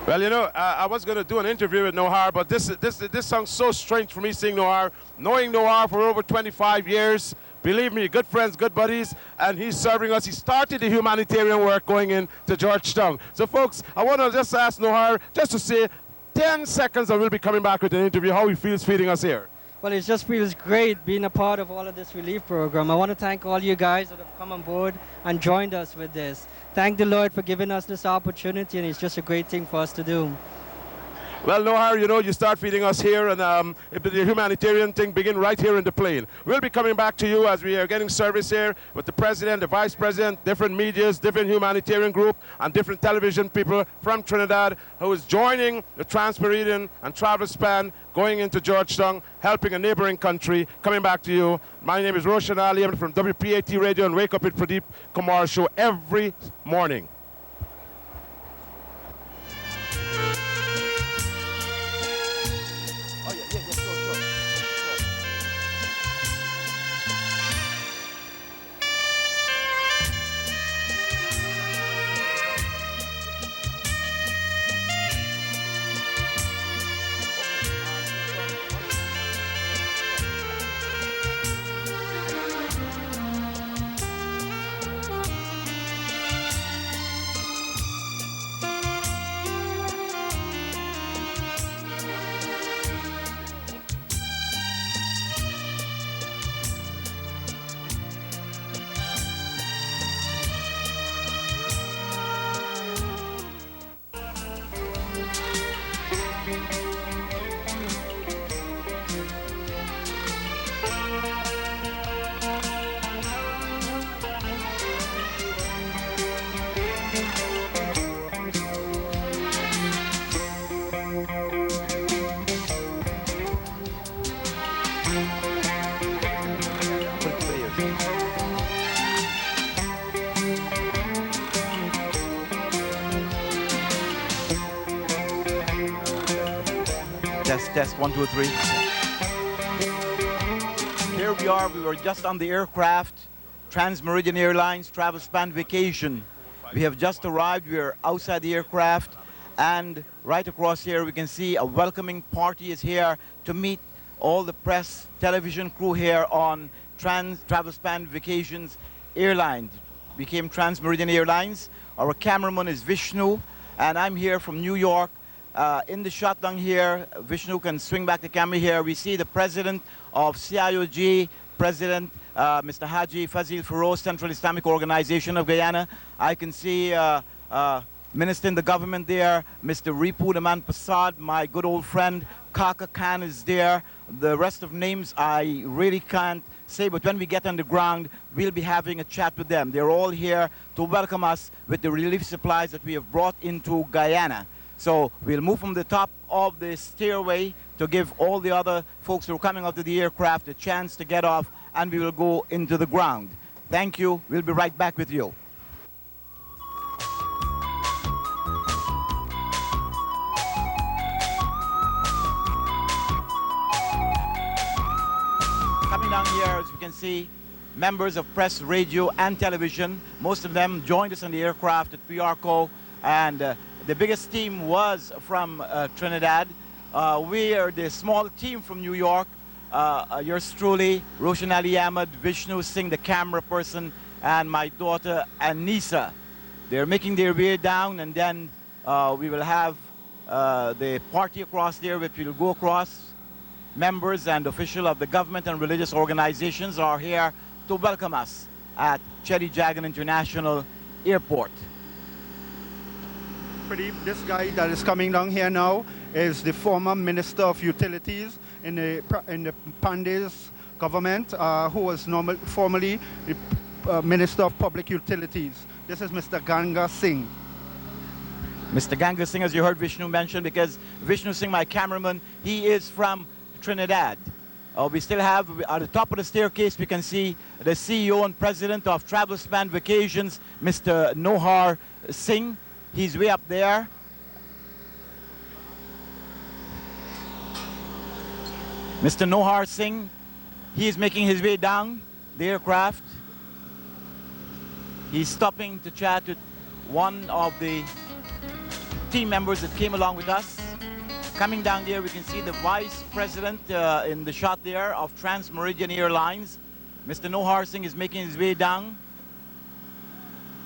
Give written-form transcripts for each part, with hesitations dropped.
Well, you know, I was going to do an interview with Nohar, but this song's so strange for me seeing Nohar, knowing Nohar for over 25 years. Believe me, good friends, good buddies, and he's serving us. He started the humanitarian work going into Georgetown. So, folks, I want to just ask Nohar just to say 10 seconds, and we'll be coming back with an interview, how he feels feeding us here. Well, it just feels great being a part of all of this relief program. I want to thank all you guys that have come on board and joined us with this. Thank the Lord for giving us this opportunity, and it's just a great thing for us to do. Well, Nohar, you know, you start feeding us here, and the humanitarian thing begin right here in the plane. We'll be coming back to you as we are getting service here with the president, the vice president, different medias, different humanitarian group, and different television people from Trinidad who is joining the Meridian and Travelspan going into Georgetown, helping a neighboring country. Coming back to you. My name is Roshan I'm from WPAT Radio and Wake Up with Pradeep Kumar show every morning. Test 1, 2, 3. Here we are. We were just on the aircraft, Meridian Airlines, Travelspan vacation. We have just arrived. We are outside the aircraft, and right across here we can see a welcoming party is here to meet all the press, television crew here on Travelspan Vacations Airlines. Became Meridian Airlines. Our cameraman is Vishnu, and I'm here from New York. In the shot down here, Vishnu can swing back the camera here. We see the president of CIOG, President Mr. Haji Fazeel Ferouze, Central Islamic Organization of Guyana. I can see Minister in the government there, Mr. Reepu, Daman, Persaud, my good old friend Kaka Khan is there. The rest of names I really can't say, but when we get on the ground, we'll be having a chat with them. They're all here to welcome us with the relief supplies that we have brought into Guyana. So we'll move from the top of the stairway to give all the other folks who are coming out of the aircraft a chance to get off, and we will go into the ground. Thank you. We'll be right back with you. Coming down here, as you can see, members of press, radio, and television. Most of them joined us on the aircraft at PRCO, and the biggest team was from Trinidad. We are the small team from New York. Yours truly, Roshan Ahmad, Vishnu Singh, the camera person, and my daughter Anissa. They're making their way down, and then we will have the party across there, which will go across. Members and officials of the government and religious organizations are here to welcome us at Cheddie Jagan International Airport. This guy that is coming down here now is the former Minister of Utilities in the Pandit's government, who was formerly the Minister of Public Utilities. This is Mr. Ganga Singh. Mr. Ganga Singh, as you heard Vishnu mention, because Vishnu Singh, my cameraman, he is from Trinidad. We still have, at the top of the staircase, we can see the CEO and President of Travelspan Vacations, Mr. Nohar Singh. He's way up there. Mr. Nohar Singh, he is making his way down the aircraft. He's stopping to chat with one of the team members that came along with us. Coming down there, we can see the Vice President in the shot there of Meridian Airlines. Mr. Nohar Singh is making his way down.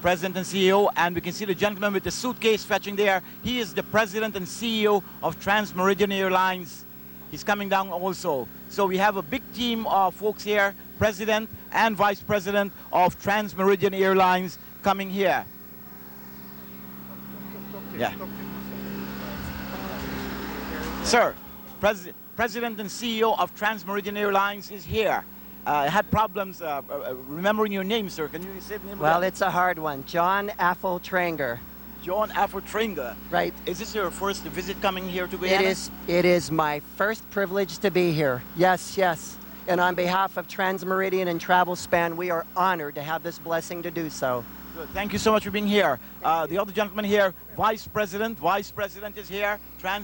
President and CEO, and we can see the gentleman with the suitcase fetching there. He is the President and CEO of Meridian Airlines. He's coming down also. So we have a big team of folks here, President and Vice President of Meridian Airlines coming here. Yeah. Sir, President and CEO of Meridian Airlines is here. I had problems remembering your name, sir. Can you say the name? Well, it's a hard one. John Affeltranger. John Affeltranger. Right. Is this your first visit coming here to Guyana? It is my first privilege to be here. Yes, yes. And on behalf of Meridian and Travelspan, we are honored to have this blessing to do so. Good. Thank you so much for being here. The other gentleman here, Vice President is here,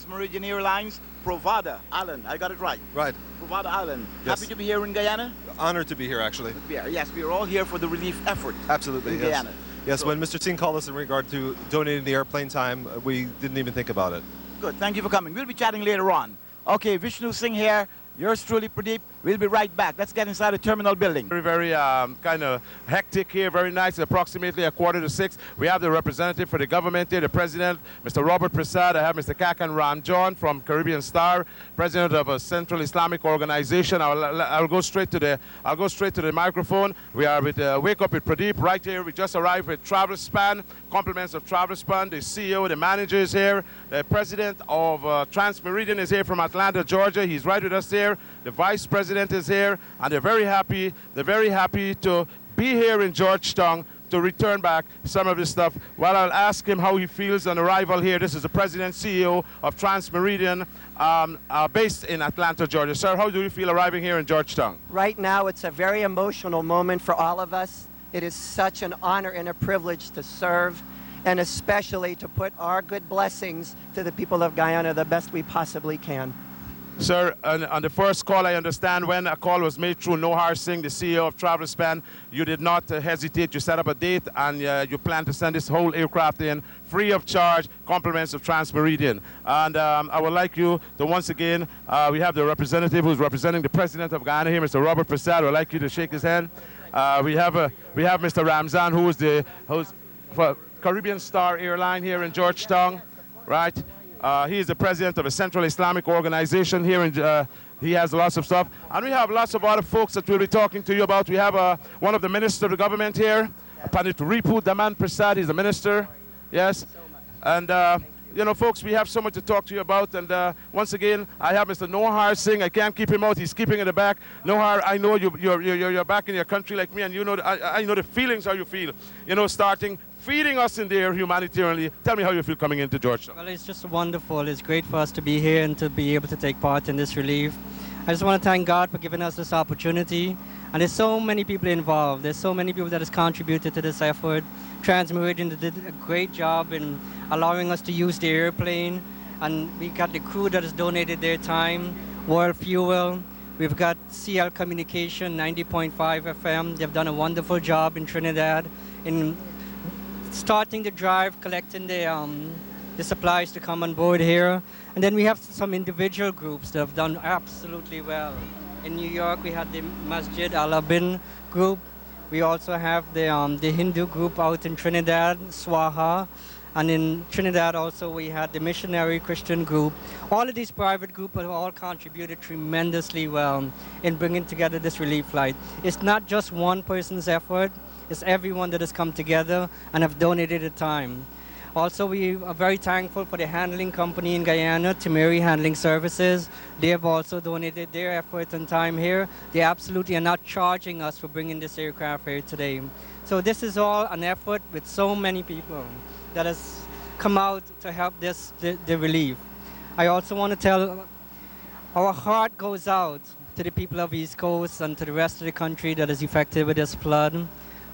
Meridian Airlines, Provada, Alan. I got it right. Right. Provada, Alan. Yes. Happy to be here in Guyana? Honored to be here, actually. Yes, we are all here for the relief effort. Absolutely, in yes. Guyana. Yes, So- when Mr. Singh called us in regard to donating the airplane time, we didn't even think about it. Good, thank you for coming. We'll be chatting later on. Okay, Vishnu Singh here. Yours truly, Pradeep. We'll be right back. Let's get inside the terminal building. Very kind of hectic here, very nice. Approximately 5:45. We have the representative for the government here, the president, Mr. Robert Persaud. I have Mr. Kakan Ramjon from Caribbean Star, president of a Central Islamic organization. I'll go straight to the microphone. We are with Wake Up with Pradeep right here. We just arrived with Travelspan, compliments of Travelspan. The CEO, the manager is here. The president of Meridian is here from Atlanta, Georgia. He's right with us there. The vice president is here, and they're very happy. They're very happy to be here in Georgetown to return back some of this stuff. Well, I'll ask him how he feels on arrival here. This is the president, CEO of Meridian, based in Atlanta, Georgia. Sir, how do you feel arriving here in Georgetown? Right now, it's a very emotional moment for all of us. It is such an honor and a privilege to serve, and especially to put our good blessings to the people of Guyana the best we possibly can. Sir, on the first call, I understand when a call was made through Nohar Singh, the CEO of Travelspan, you did not hesitate. You set up a date, and you plan to send this whole aircraft in free of charge, compliments of Meridian. And I would like you to once again, we have the representative who's representing the president of Guyana here, Mr. Robert Persaud. I would like you to shake his hand. We have Mr. Ramzan, who's for Caribbean Star Airline here in Georgetown, right? He is the president of a Central Islamic organization here in, he has lots of stuff. And we have lots of other folks that we'll be talking to you about. We have one of the ministers of the government here, Pandit Reepu, Daman Persaud, he's the minister, yes. And, you know, folks, we have so much to talk to you about. And once again, I have Mr. Nohar Singh. I can't keep him out. He's keeping in the back. Nohar, I know you're back in your country like me, and you know, I know the feelings how you feel. You know, feeding us in there humanitarianly. Tell me how you feel coming into Georgetown. Well, it's just wonderful. It's great for us to be here and to be able to take part in this relief. I just want to thank God for giving us this opportunity. And there's so many people involved. There's so many people that has contributed to this effort. Meridian did a great job in allowing us to use the airplane. And we got the crew that has donated their time, World Fuel. We've got CL Communication, 90.5 FM. They've done a wonderful job in Trinidad in starting the drive, collecting the supplies to come on board here. And then we have some individual groups that have done absolutely well. In New York, we had the Masjid Al-Abin group. We also have the Hindu group out in Trinidad, Swaha. And in Trinidad also, we had the Missionary Christian group. All of these private groups have all contributed tremendously well in bringing together this relief flight. It's not just one person's effort. It's everyone that has come together and have donated the time. Also, we are very thankful for the handling company in Guyana, Timeri Handling Services. They have also donated their effort and time here. They absolutely are not charging us for bringing this aircraft here today. So this is all an effort with so many people that has come out to help the relief. I also want to tell, our heart goes out to the people of East Coast and to the rest of the country that is affected with this flood.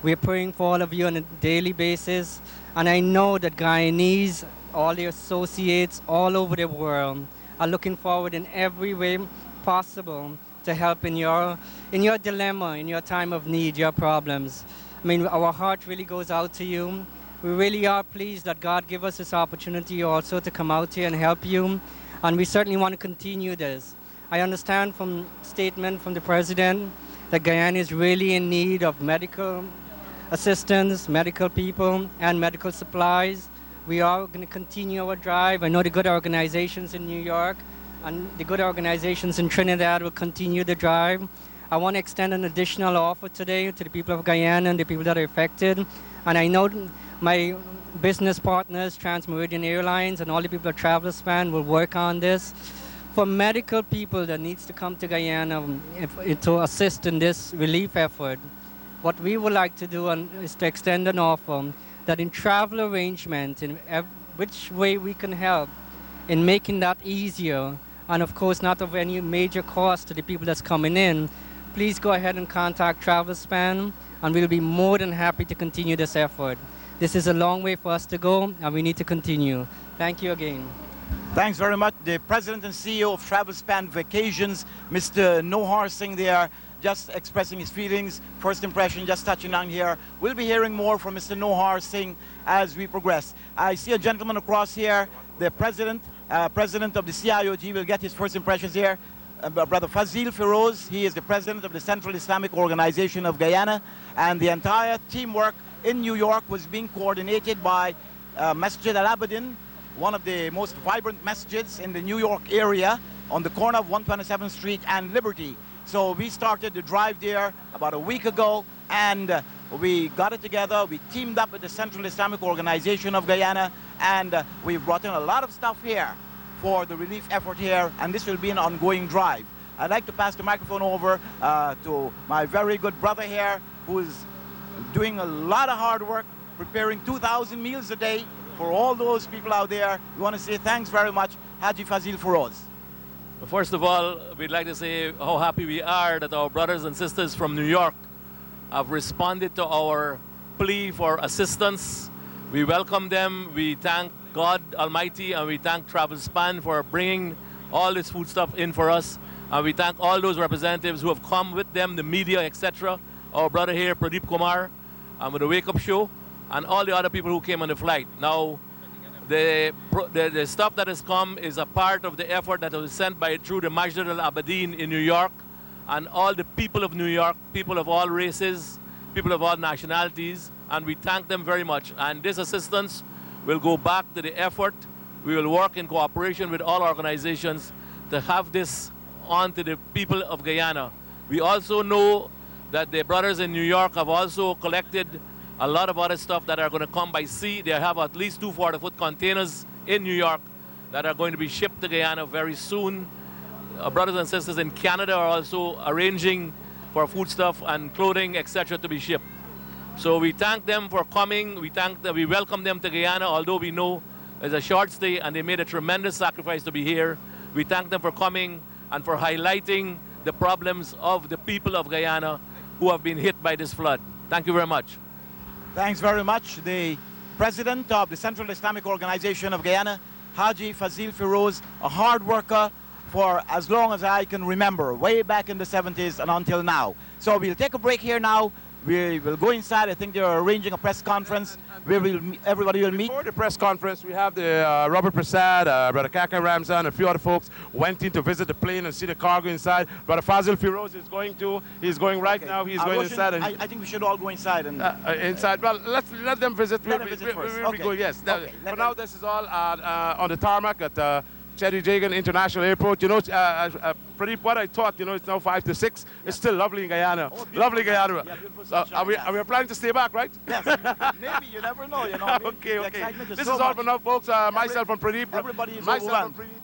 We're praying for all of you on a daily basis. And I know that Guyanese, all the associates all over the world, are looking forward in every way possible to help in your dilemma, in your time of need, your problems. I mean, our heart really goes out to you. We really are pleased that God gave us this opportunity also to come out here and help you, and we certainly want to continue this. I understand from statement from the President that Guyana is really in need of medical assistance, medical people, and medical supplies. We are going to continue our drive. I know the good organizations in New York and the good organizations in Trinidad will continue the drive. I want to extend an additional offer today to the people of Guyana and the people that are affected. And I know my business partners, Meridian Airlines, and all the people at Travelspan will work on this. For medical people that needs to come to Guyana to assist in this relief effort, what we would like to do is to extend an offer that in travel arrangement, in which way we can help in making that easier, and of course not of any major cost to the people that's coming in, please go ahead and contact Travelspan, and we'll be more than happy to continue this effort. This is a long way for us to go, and we need to continue. Thank you again. Thanks very much. The President and CEO of Travelspan Vacations, Mr. Nohar Singh there, just expressing his feelings, first impression, just touching on here. We'll be hearing more from Mr. Nohar Singh as we progress. I see a gentleman across here, the President of the CIOG will get his first impressions here. Brother Fazeel Ferouze, he is the President of the Central Islamic Organization of Guyana, and the entire teamwork in New York was being coordinated by Masjid Al-Abedin, one of the most vibrant masjids in the New York area on the corner of 127th Street and Liberty. So we started the drive there about a week ago, and we got it together. We teamed up with the Central Islamic Organization of Guyana, and we brought in a lot of stuff here for the relief effort here, and this will be an ongoing drive. I'd like to pass the microphone over to my very good brother here, who is doing a lot of hard work, preparing 2,000 meals a day for all those people out there. We want to say thanks very much, Haji Fazeel Ferouze. First of all, we'd like to say how happy we are that our brothers and sisters from New York have responded to our plea for assistance. We welcome them. We thank God Almighty, and we thank Travelspan for bringing all this food stuff in for us. And we thank all those representatives who have come with them, the media, etc. Our brother here, Pradeep Kumar, with the Wake Up Show, and all the other people who came on the flight. Now, the stuff that has come is a part of the effort that was sent through the Masjid Al-Abedin in New York, and all the people of New York, people of all races, people of all nationalities, and we thank them very much. And this assistance will go back to the effort. We will work in cooperation with all organizations to have this on to the people of Guyana. We also know that the brothers in New York have also collected a lot of other stuff that are going to come by sea. They have at least 2 40-foot containers in New York that are going to be shipped to Guyana very soon. Our brothers and sisters in Canada are also arranging for foodstuff and clothing, etc., to be shipped. So we thank them for coming. We welcome them to Guyana, although we know it's a short stay and they made a tremendous sacrifice to be here. We thank them for coming and for highlighting the problems of the people of Guyana who have been hit by this flood. Thank you very much. Thanks very much. The President of the Central Islamic Organization of Guyana, Haji Fazeel Ferouze, a hard worker for as long as I can remember, way back in the 70s and until now. So we'll take a break here now. We will go inside. I think they're arranging a press conference where everybody will meet. Before the press conference, we have the Robert Persaud, Brother Kaka Ramzan, a few other folks went in to visit the plane and see the cargo inside. Brother Fazeel Ferouze is going right now. He's going inside. And I think we should all go inside. And inside. Well, let them visit. Let them visit first. Okay. Yes. Okay. For now, this is all on the tarmac at Cheddie Jagan International Airport. You know, Pradeep, what I thought, you know, it's now 5 to 6. It's still lovely in Guyana. Oh, lovely Guyana. Yeah, are we planning to stay back, right? Yes. Maybe, you never know, you know. Okay. The excitement This so is all much. for now, folks. Myself and Pradeep. Everybody is myself overwhelmed. and Pradeep.